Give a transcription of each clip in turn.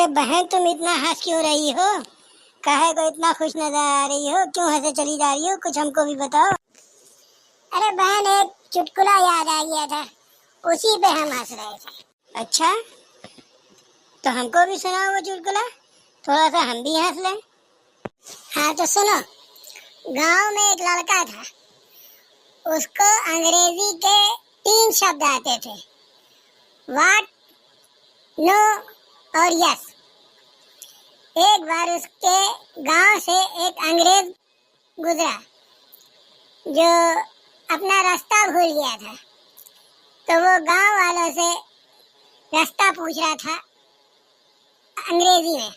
अरे बहन, तुम इतना हंस क्यों रही हो? काहे को इतना खुश नजर आ रही हो? क्यों हंसे चली जा रही हो? कुछ हमको भी बताओ। अरे बहन, एक चुटकुला याद आ गया था, उसी पे हम हंस रहे थे। अच्छा, तो हमको भी सुनाओ वो चुटकुला, थोड़ा सा हम भी हंस लें। हाँ तो सुनो। गांव में एक लड़का था, उसको अंग्रेजी के 3 शब्द आते थे, वाट, नो और यस। एक बार उसके गांव से एक अंग्रेज गुजरा जो अपना रास्ता भूल गया था, तो वो गांव वालों से रास्ता पूछ रहा था अंग्रेजी में।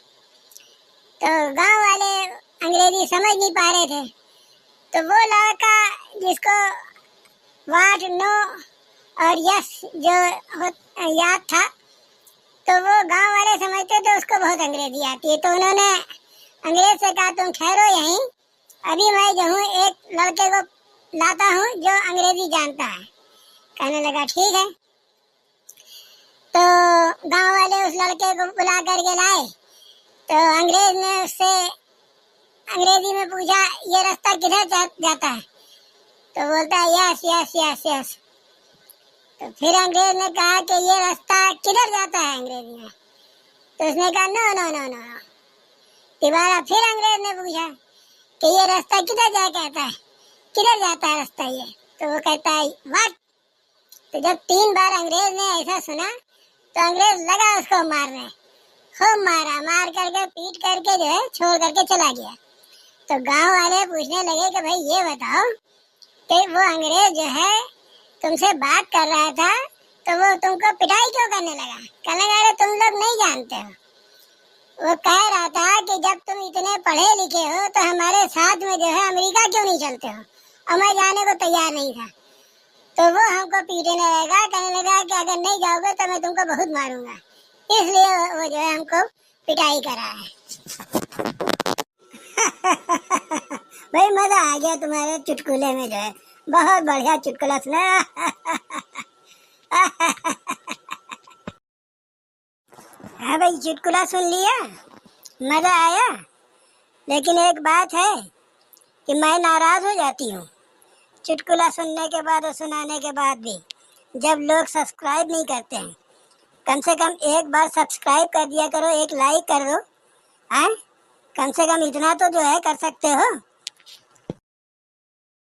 तो गांव वाले अंग्रेजी समझ नहीं पा रहे थे, तो वो लड़का जिसको वाट, नो और यस जो याद था, तो वो गांव वाले समझते थे उसको बहुत अंग्रेजी आती है। तो उन्होंने अंग्रेज से कहा, तुम ठहरो यहीं, अभी मैं जो हूँ एक लड़के को लाता हूँ जो अंग्रेजी जानता है। कहने लगा ठीक है। तो गांव वाले उस लड़के को बुला करके लाए, तो अंग्रेज ने उससे अंग्रेजी में पूछा, ये रास्ता किधर जाता है? तो बोलता है यस यस यस यस। तो फिर अंग्रेज ने कहा कि ये रास्ता किधर जाता है अंग्रेजी में? तो उसने कहा no no no no no. दोबारा फिर अंग्रेज ने पूछा कि ये रास्ता किधर जाता है, किधर जाता है रास्ता ये? तो वो कहता है व्हाट। तो जब 3 बार अंग्रेज ने ऐसा सुना, तो अंग्रेज लगा उसको मारने, खूब मारा, मार करके पीट करके जो है छोड़ करके चला गया। तो गांव वाले पूछने लगे कि भाई ये बताओ कि वो अंग्रेज जो है तुमसे बात कर रहा था, तो वो तुमको पिटाई क्यों करने लगा? कहने लगा तुम लोग नहीं जानते हो, वो कह रहा था कि जब तुम इतने पढ़े लिखे हो तो हमारे साथ में जो है अमेरिका क्यों नहीं चलते हो? और मैं जाने को तैयार नहीं था, तो वो हमको पीटने लगा, कहने लगा कि अगर नहीं जाओगे तो मैं तुमको बहुत मारूंगा, इसलिए वो जो है हमको पिटाई करा है। भाई मजा आ गया तुम्हारे चुटकुले में, जो है बहुत बढ़िया चुटकुला सुना। हाँ भाई, चुटकुला सुन लिया, मजा आया। लेकिन एक बात है कि मैं नाराज हो जाती हूँ चुटकुला सुनने के बाद और सुनाने के बाद भी, जब लोग सब्सक्राइब नहीं करते हैं। कम से कम एक बार सब्सक्राइब कर दिया करो, एक लाइक कर दो। हाँ, कम से कम इतना तो जो है कर सकते हो।